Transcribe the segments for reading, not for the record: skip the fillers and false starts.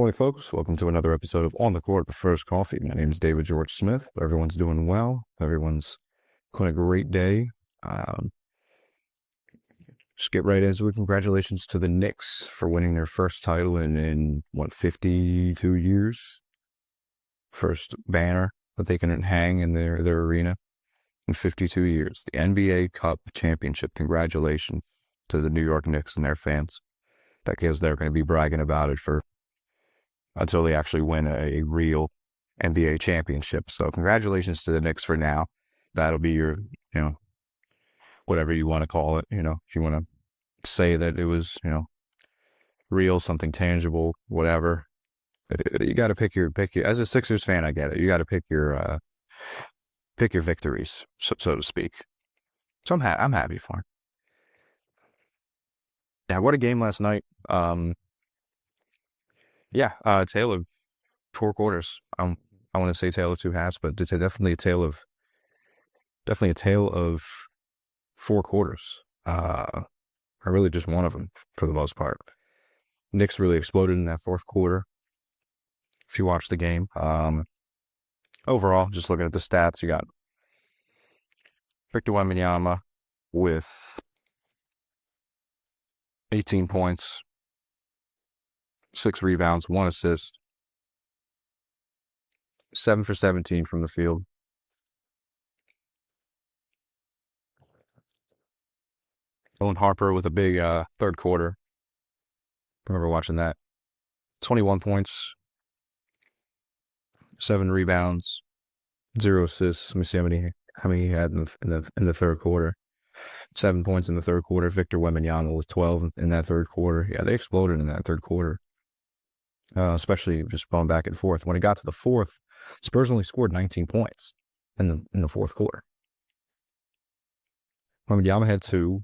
Morning, folks. Welcome to another episode of On the Court with First Coffee. My name is David George Smith. Everyone's doing well. Everyone's having a great day. Um, just get right into it. Congratulations to the Knicks for winning their first title in 52 years. First banner that they can hang in their arena in 52 years. The NBA Cup Championship. Congratulations to the New York Knicks and their fans. That gives they're going to be bragging about it for until they actually win a real NBA championship. So congratulations to the Knicks for now. That'll be your, whatever you want to call it. If you want to say that it was, real, something tangible, whatever. You got to pick your, as a Sixers fan, I get it. You got to pick your victories, so to speak. So I'm happy for him. Yeah, what a game last night. Tale of four quarters. I want to say tale of two halves, but it's definitely a tale of four quarters. Or really just one of them for the most part. Knicks really exploded in that fourth quarter. If you watch the game, overall, just looking at the stats, you got Victor Wembanyama with 18 points, 6 rebounds, 1 assist, 7 for 17 from the field. Owen Harper with a big third quarter. Remember watching that. 21 points, 7 rebounds, 0 assists. Let me see how many he had in the third quarter. 7 points in the third quarter. Victor Wembanyama with 12 in that third quarter. Yeah, they exploded in that third quarter. Especially just going back and forth. When it got to the fourth, Spurs only scored 19 points in the fourth quarter. Wembanyama had 2.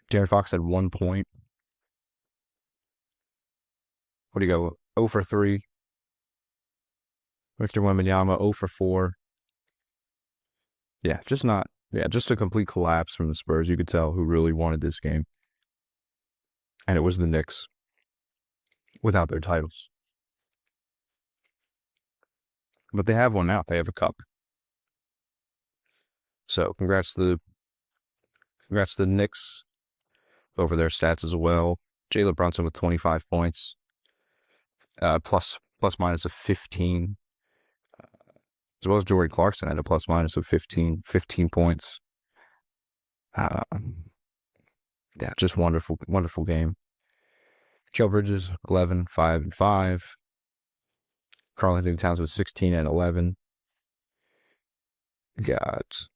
De'Aaron Fox had 1 point. What do you go? 0 for 3. Victor Wembanyama 0 for 4. Yeah, just a complete collapse from the Spurs. You could tell who really wanted this game. And it was the Knicks without their titles. But they have one now. They have a cup. So congrats to the Knicks over their stats as well. Jalen Brunson with 25 points. Plus minus of 15. As well as Jordan Clarkson had a plus minus of 15 points. Just wonderful game. Joe Bridges, 11, 5, and 5. Karl-Anthony Towns was 16 and 11. Got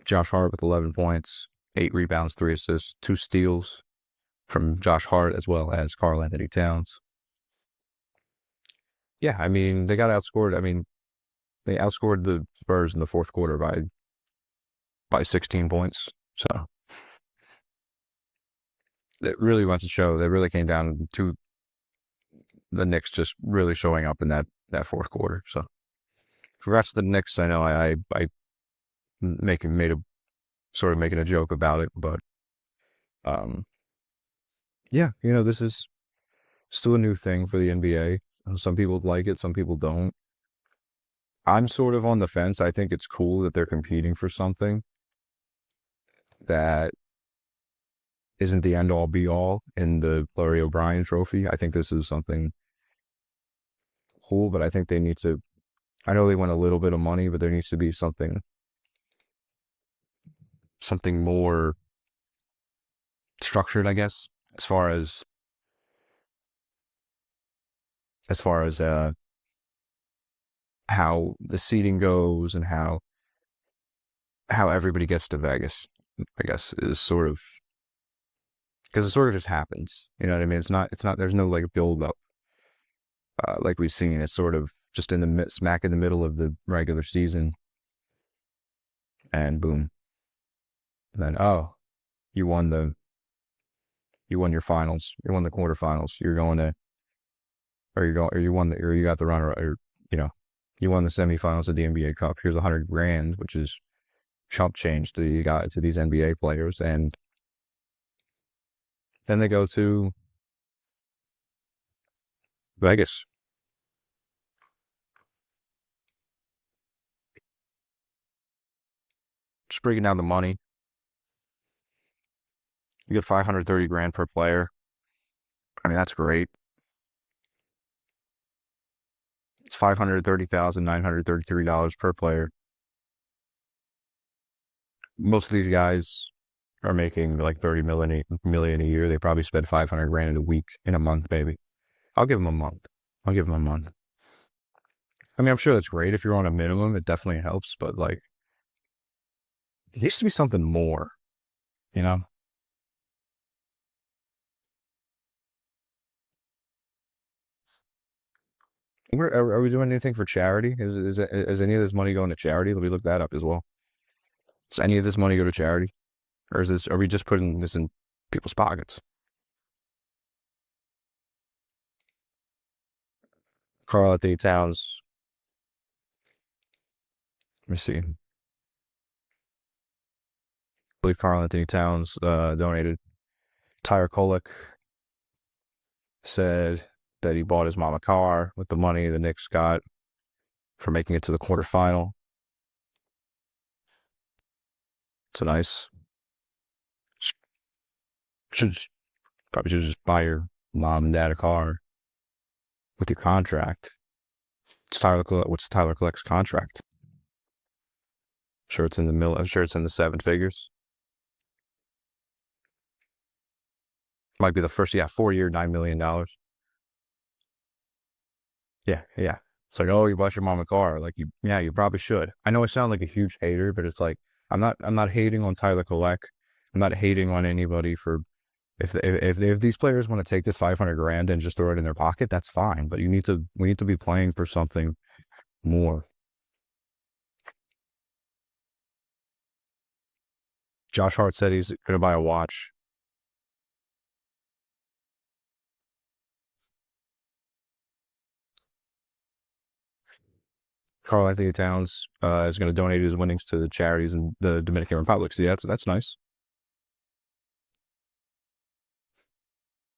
Josh Hart with 11 points, 8 rebounds, 3 assists, 2 steals from Josh Hart as well as Karl-Anthony Towns. Yeah, I mean, they got outscored. I mean, they outscored the Spurs in the fourth quarter by 16 points. So it really went to show. They really came down to the Knicks just really showing up in that fourth quarter. So congrats to the Knicks. I know I making a joke about it, but this is still a new thing for the NBA. Some people like it, some people don't. I'm sort of on the fence. I think it's cool that they're competing for something that isn't the end all be all in the Larry O'Brien trophy. I think this is something cool, but I think they need to. I know they want a little bit of money, but there needs to be something more structured, I guess, as far as how the seating goes and how everybody gets to Vegas, I guess, is sort of because it sort of just happens. You know what I mean? It's not. There's no like build up like we've seen. It's sort of just in the smack in the middle of the regular season, and boom. And then you won your finals. You won the quarterfinals. You're going to, or you got the runner, or you won the semifinals of the NBA Cup. Here's $100,000, which is chump change that you got to these NBA players, and Then they go to Vegas. Just breaking down the money. You get 530 grand per player. I mean, that's great. It's $530,933 per player. Most of these guys are making like 30 million a year. They probably spend 500 grand in a week, in a month, maybe. I'll give them a month. I'll give them a month. I mean, I'm sure that's great. If you're on a minimum, it definitely helps, but like, it used to be something more, you know? Are we doing anything for charity? Is any of this money going to charity? Let me look that up as well. Does any of this money go to charity? Or are we just putting this in people's pockets? Carl Anthony Towns, let me see. I believe Carl Anthony Towns donated. Tyre Kolek said that he bought his mom a car with the money the Knicks got for making it to the quarterfinal. It's a nice. Should Probably should just buy your mom and dad a car with your contract. What's Tyler Kolek's contract? Sure, it's in the middle. I'm sure it's in the seven figures. Might be the first, yeah, 4 year, $9 million. Yeah, yeah. It's like, oh, you bought your mom a car. Like yeah, you probably should. I know I sound like a huge hater, but it's like I'm not hating on Tyler Kolek. I'm not hating on anybody for if these players want to take this 500 grand and just throw it in their pocket, that's fine. But we need to be playing for something more. Josh Hart said he's gonna buy a watch. Carl Anthony Towns is going to donate his winnings to the charities in the Dominican Republic. See, that's nice.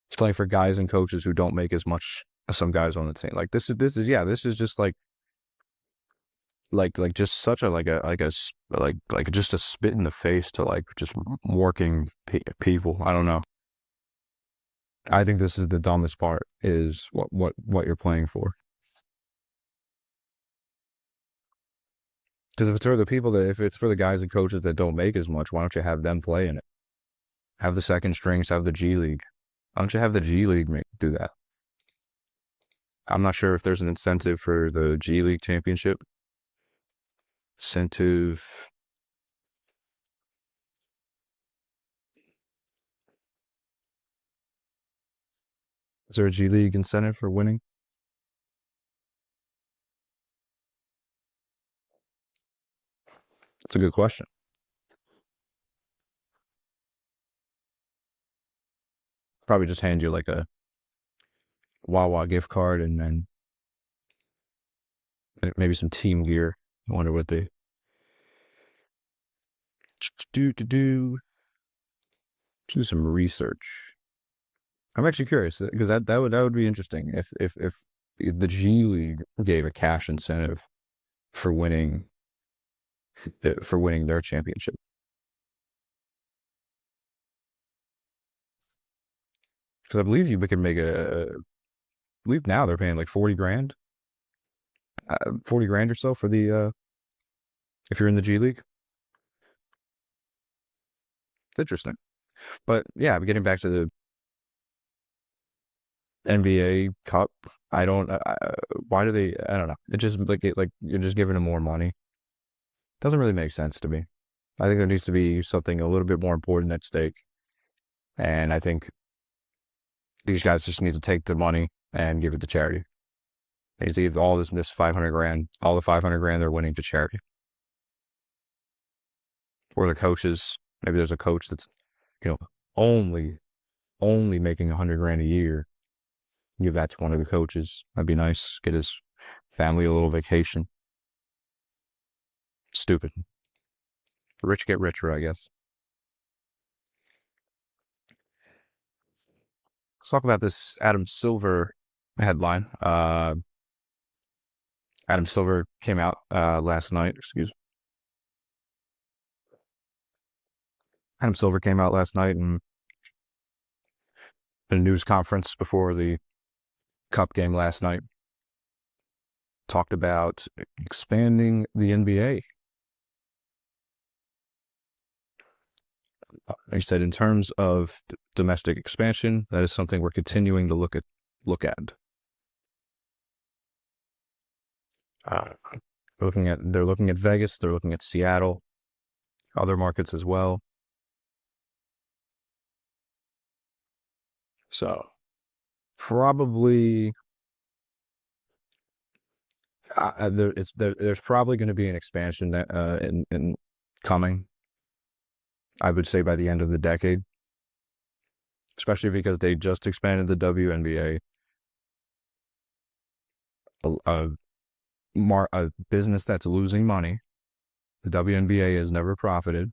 He's playing for guys and coaches who don't make as much as some guys on the team. Like this is just like just such a like just a spit in the face to like just working people. I don't know. I think this is the dumbest part is what you're playing for. Because if it's for the guys and coaches that don't make as much, why don't you have them play in it? Have the second strings, have the G League. Why don't you have the G League do that? I'm not sure if there's an incentive for the G League championship. Incentive. Is there a G League incentive for winning? That's a good question. Probably just hand you like a Wawa gift card and then maybe some team gear. I wonder what they do some research. I'm actually curious because that would be interesting if the G League gave a cash incentive for winning their championship. Because I believe you can make I believe now they're paying like 40 grand, 40 grand or so for the if you're in the G League. It's interesting, but yeah, getting back to the NBA Cup, I don't. Why do they? I don't know. It just like you're just giving them more money. Doesn't really make sense to me. I think there needs to be something a little bit more important at stake, and I think these guys just need to take the money and give it to charity. They need to give all this 500 grand, all the 500 grand they're winning to charity, or the coaches. Maybe there's a coach that's you know only only making 100 grand a year. Give that to one of the coaches. That'd be nice. Get his family a little vacation. Stupid. Rich get richer, I guess. talk about this Adam Silver headline. Adam Silver came out last night. Excuse me. Adam Silver came out last night in a news conference before the Cup game last night. Talked about expanding the NBA. He said, in terms of domestic expansion, that is something we're continuing to look at. They're looking at Vegas. They're looking at Seattle, other markets as well. So probably there's probably going to be an expansion in coming. I would say by the end of the decade, especially because they just expanded the WNBA. A business that's losing money. The WNBA has never profited.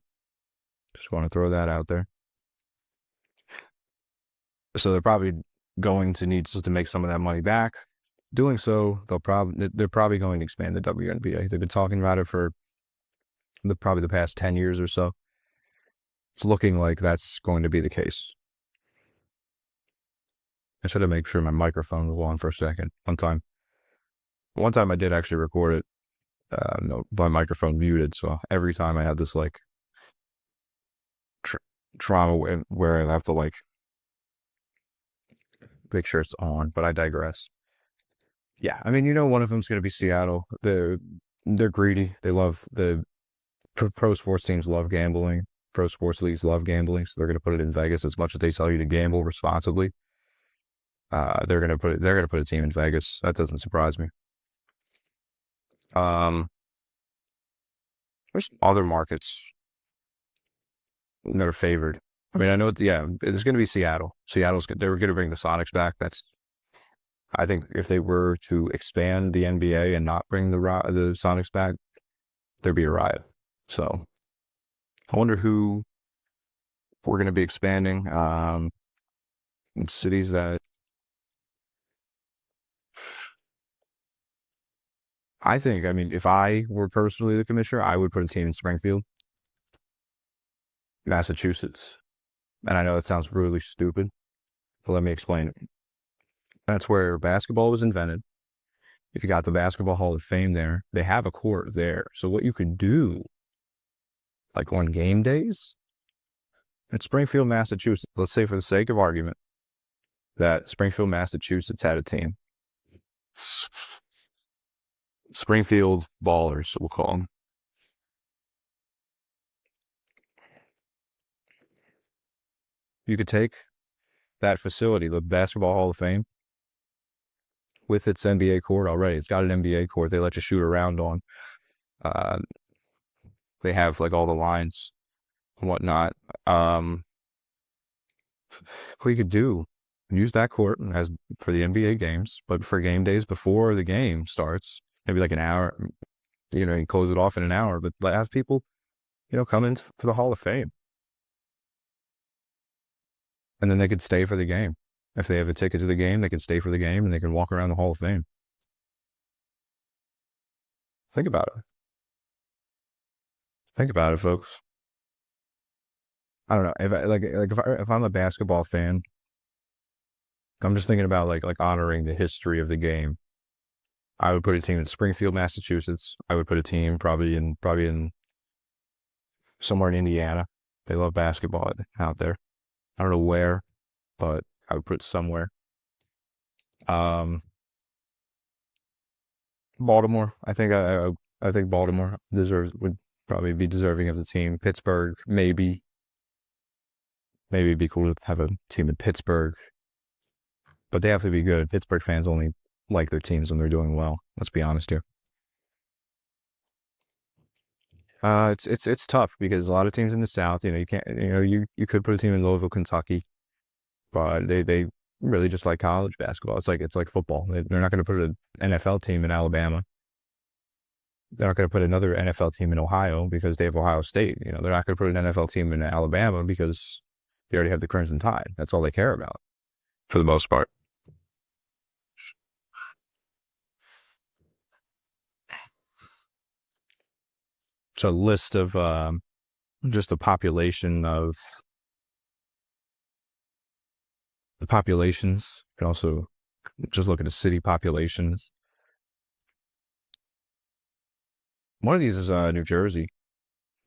Just want to throw that out there. So they're probably going to need to make some of that money back. Doing so, they're probably going to expand the WNBA. They've been talking about it for probably the past 10 years or so. It's looking like that's going to be the case. I should have made sure my microphone was on for a second. One time I did actually record it. No, my microphone muted, so every time I had this like trauma where I have to like make sure it's on, but I digress. Yeah, I mean, one of them's going to be Seattle. They're greedy. They love the pro sports teams love gambling. Pro sports leagues love gambling, so they're going to put it in Vegas as much as they tell you to gamble responsibly. They're going to put a team in Vegas. That doesn't surprise me. There's other markets that are favored. I mean, I know, it's going to be Seattle. They were going to bring the Sonics back. I think if they were to expand the NBA and not bring the Sonics back, there'd be a riot. So I wonder who we're going to be expanding in cities that I mean, if I were personally the commissioner, I would put a team in Springfield, Massachusetts. And I know that sounds really stupid, but let me explain it. That's where basketball was invented. If you got the Basketball Hall of Fame there, they have a court there. So what you could do, like on game days, in Springfield, Massachusetts, let's say for the sake of argument, that Springfield, Massachusetts had a team. Springfield Ballers, we'll call them. You could take that facility, the Basketball Hall of Fame, with its NBA court already. It's got an NBA court they let you shoot around on. They have like all the lines and whatnot. What you could do, use that court as for the NBA games, but for game days before the game starts, maybe like an hour, you close it off in an hour, but have people, come in for the Hall of Fame. And then they could stay for the game. If they have a ticket to the game, they can stay for the game and they can walk around the Hall of Fame. Think about it. Think about it, folks. I don't know if I'm a basketball fan, I'm just thinking about like honoring the history of the game. I would put a team in Springfield, Massachusetts. I would put a team probably in somewhere in Indiana. They love basketball out there. I don't know where, but I would put it somewhere. Baltimore. I think Baltimore would probably be deserving of the team. Pittsburgh, maybe. Maybe it'd be cool to have a team in Pittsburgh, but they have to be good. Pittsburgh fans only like their teams when they're doing well. Let's be honest here. It's tough because a lot of teams in the South, you can't, you could put a team in Louisville, Kentucky, but they really just like college basketball. It's like football. They're not going to put an NFL team in Alabama. They're not going to put another NFL team in Ohio because they have Ohio State. They're not going to put an NFL team in Alabama because they already have the Crimson Tide. That's all they care about. for the most part. It's a list of just the populations. You can also just look at the city populations. One of these is New Jersey.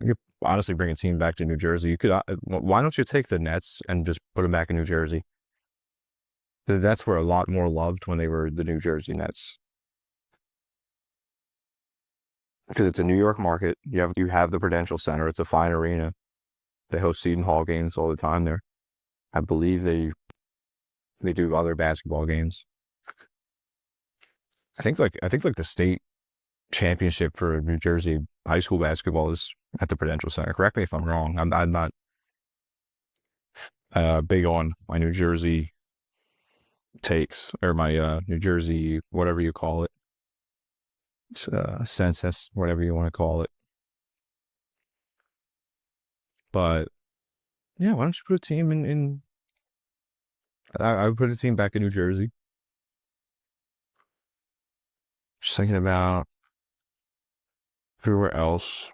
You could honestly bring a team back to New Jersey. You could. Why don't you take the Nets and just put them back in New Jersey? The Nets were a lot more loved when they were the New Jersey Nets because it's a New York market. You have the Prudential Center. It's a fine arena. They host Seton Hall games all the time there. I believe they do other basketball games. I think like the state championship for New Jersey high school basketball is at the Prudential Center. Correct me if I'm wrong. I'm not big on my New Jersey takes or my New Jersey whatever you call it, census, whatever you want to call it. But yeah, why don't you put a team in I would put a team back in New Jersey. Just thinking about everywhere else.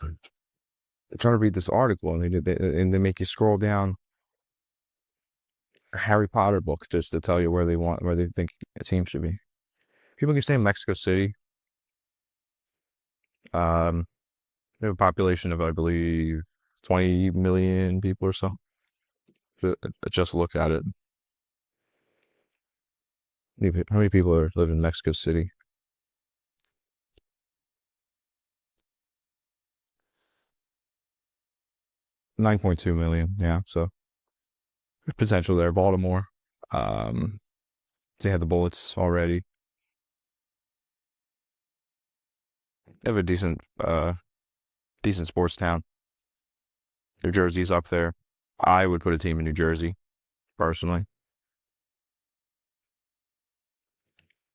I'm trying to read this article and they make you scroll down a Harry Potter book just to tell you where they think a team should be. People keep saying Mexico City. Um, they have a population of I believe 20 million people or so. Just look at it. How many people live in Mexico City? 9.2 million. Yeah, so there's potential there. Baltimore. Um, they had the Bullets already. They have a decent sports town. New Jersey's up there. I would put a team in New Jersey, personally.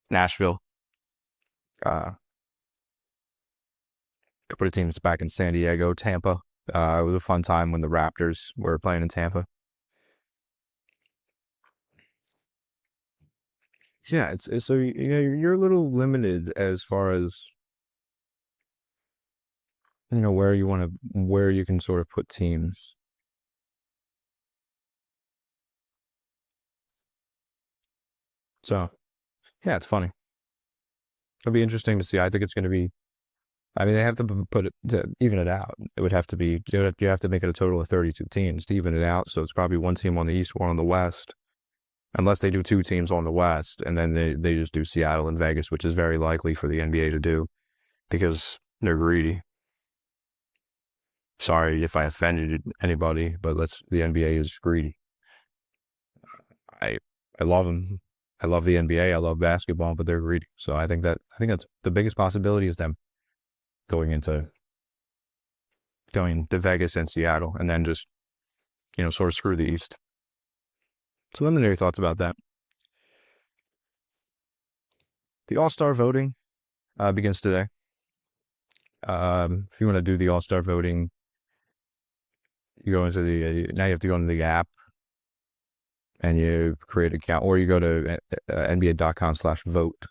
Nashville. Uh, could put a team that's back in San Diego, Tampa. It was a fun time when the Raptors were playing in Tampa. Yeah, it's so yeah, you're a little limited as far as where you can sort of put teams. So yeah, it's funny. It'll be interesting to see. I think it's going to be. I mean, they have to put it to even it out. It would have to be. You have to make it a total of 32 teams to even it out. So it's probably one team on the East, one on the West, unless they do two teams on the West, and then they just do Seattle and Vegas, which is very likely for the NBA to do because they're greedy. Sorry if I offended anybody, but the NBA is greedy. I I love them. I love the NBA. I love basketball, but they're greedy. So I think that's the biggest possibility is them going into going to Vegas and Seattle, and then just sort of screw the East. So let me know your thoughts about that. The All Star voting begins today. If you want to do the All Star voting, you go into the now you have to go into the app and you create an account, or you go to nba.com/vote.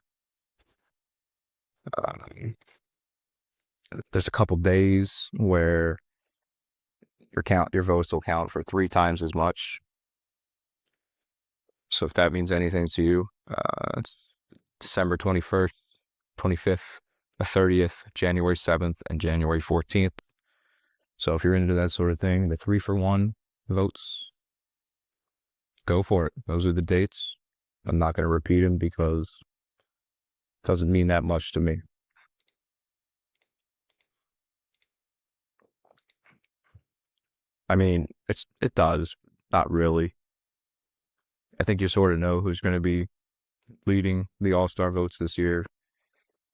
There's a couple days where your votes will count for three times as much. So if that means anything to you, it's December 21st, 25th, the 30th, January 7th, and January 14th. So if you're into that sort of thing, the 3-for-1 votes, go for it. Those are the dates. I'm not going to repeat them because it doesn't mean that much to me. I mean, it does. Not really. I think you sort of know who's going to be leading the All-Star votes this year.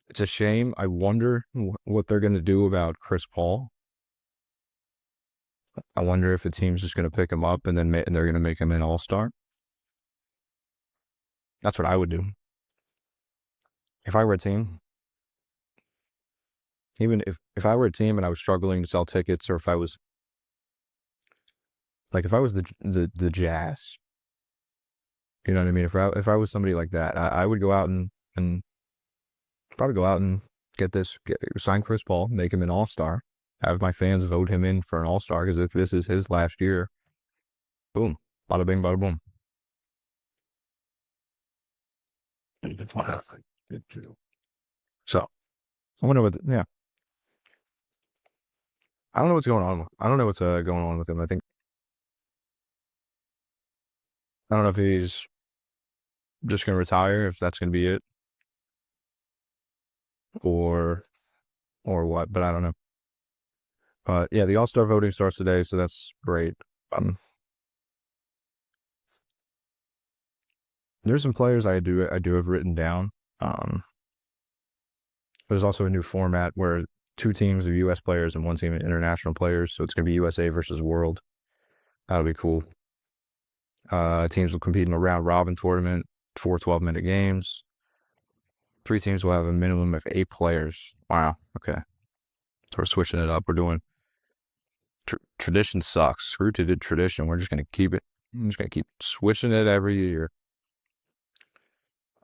It's a shame. I wonder what they're going to do about Chris Paul. I wonder if the team's just going to pick him up and and they're going to make him an All-Star. That's what I would do. If I were a team, even if I were a team and I was struggling to sell tickets, or if I was Like if I was the Jazz, you know what I mean? If I was somebody like that, I would go out and probably go out and sign Chris Paul, make him an all-star, have my fans vote him in for an all-star because if this is his last year, boom, bada bing, bada boom. So I wonder yeah, I don't know what's going on. I don't know what's going on with him. I don't know if he's just gonna retire, if that's gonna be it, or what. But I don't know. But yeah, the All-Star voting starts today, so that's great. There's some players I do have written down. Um, there's also a new format where two teams of U.S. players and one team of international players. So it's gonna be USA versus World. That'll be cool. Teams will compete in a round robin tournament, 4 12-minute games. 3 teams will have a minimum of 8 players. Wow. Okay. So we're switching it up. We're doing tradition sucks. Screw to the tradition. We're just gonna keep it. I'm just gonna keep switching it every year.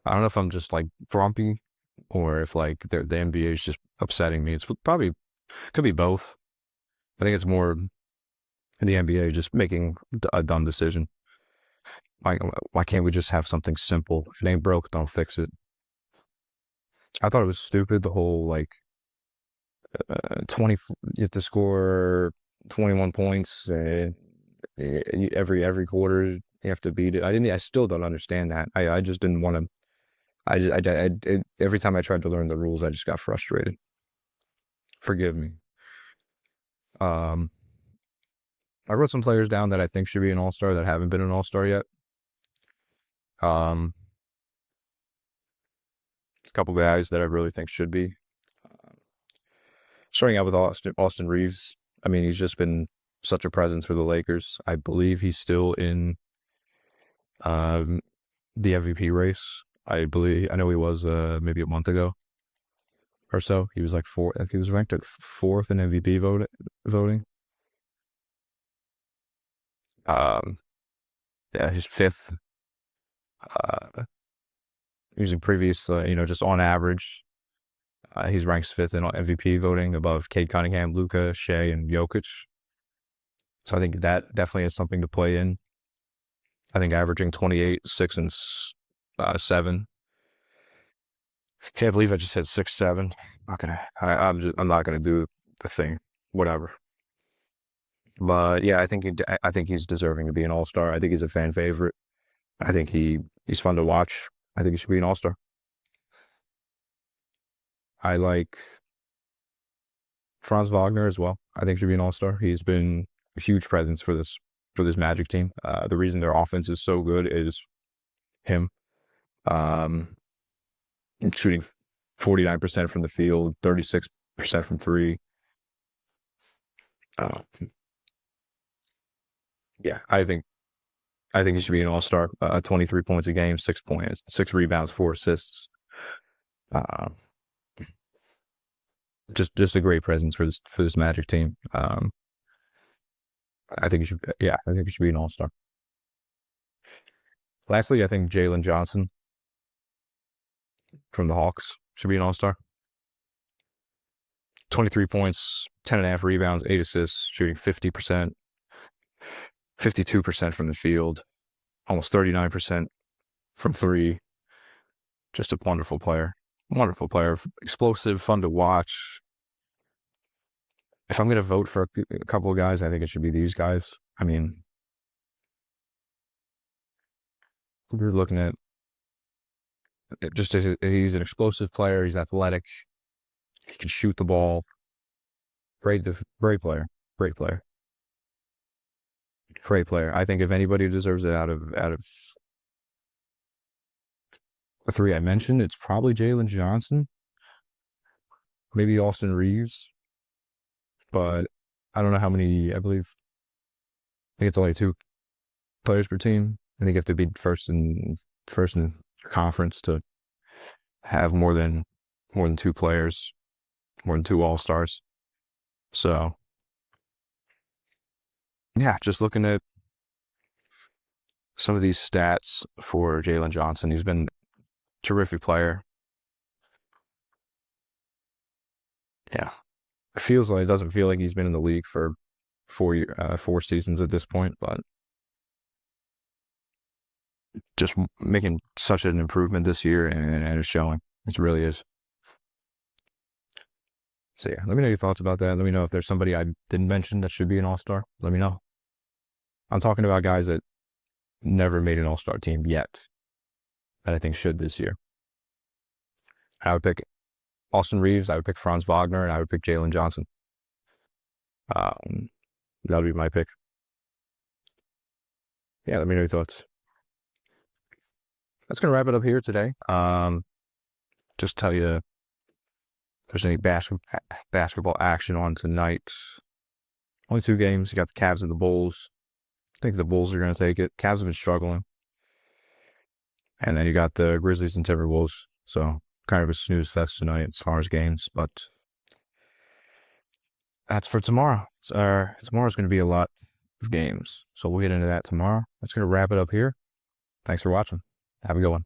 I don't know if I'm just like grumpy or if like the NBA is just upsetting me. It's probably could be both. I think it's more in the NBA just making a dumb decision. Why can't we just have something simple? If it ain't broke, don't fix it. I thought it was stupid. The whole like 20, you have to score 21 points every quarter. You have to beat it. I still don't understand that. I just didn't want to. Every time I tried to learn the rules, I just got frustrated. Forgive me. Um, I wrote some players down that I think should be an all-star that haven't been an all-star yet. Um, a couple guys that I really think should be. Starting out with Austin Reeves. I mean, he's just been such a presence for the Lakers. I believe he's still in um, the MVP race. I know he was maybe a month ago or so. He was like he was ranked at 4th in MVP voting. Um, yeah, he's 5th. Using previous, just on average, he's ranked 5th in MVP voting above Cade Cunningham, Luka, Shea, and Jokic. So I think that definitely has something to play in. I think averaging 28, 6, and 7. Can't believe I just said 6, 7. I'm not gonna do the thing. Whatever. But yeah, I think he's deserving to be an all-star. I think he's a fan favorite. I think he's fun to watch. I think he should be an all-star. I like Franz Wagner as well. I think should be an all-star. He's been a huge presence for this Magic team. The reason their offense is so good is him. Um, Shooting 49% from the field, 36% from three. Uh, yeah, I think he should be an all-star. 23 points a game, 6 points, 6 rebounds, 4 assists. Uh, just a great presence for this Magic team. I think he should. Yeah, I think he should be an all-star. Lastly, I think Jalen Johnson from the Hawks should be an all-star. 23 points, 10.5 rebounds, 8 assists, shooting 50%, 52% from the field, almost 39% from three. Just a wonderful player. Wonderful player. Explosive, fun to watch. If I'm going to vote for a couple of guys, I think it should be these guys. I mean, we're looking at he's an explosive player. He's athletic. He can shoot the ball. Great player. Great player. Great player. I think if anybody deserves it out of the 3 I mentioned, it's probably Jalen Johnson, maybe Austin Reeves, but I don't know how many. I think it's only 2 players per team. I think you have to be first in conference to have more than 2 players, more than 2 all-stars. So yeah, just looking at some of these stats for Jalen Johnson. He's been a terrific player. Yeah. It doesn't feel like he's been in the league for 4 seasons at this point, but just making such an improvement this year, and it's showing. It really is. So yeah, let me know your thoughts about that. Let me know if there's somebody I didn't mention that should be an all-star. Let me know. I'm talking about guys that never made an all-star team yet that I think should this year. I would pick Austin Reeves, I would pick Franz Wagner, and I would pick Jalen Johnson. That would be my pick. Yeah, let me know your thoughts. That's going to wrap it up here today. Just tell you if there's any basketball action on tonight. Only 2 games. You got the Cavs and the Bulls. I think the Bulls are going to take it. Cavs have been struggling. And then you got the Grizzlies and Timberwolves. So kind of a snooze fest tonight as far as games. But that's for tomorrow. Tomorrow's going to be a lot of games. So we'll get into that tomorrow. That's going to wrap it up here. Thanks for watching. Have a good one.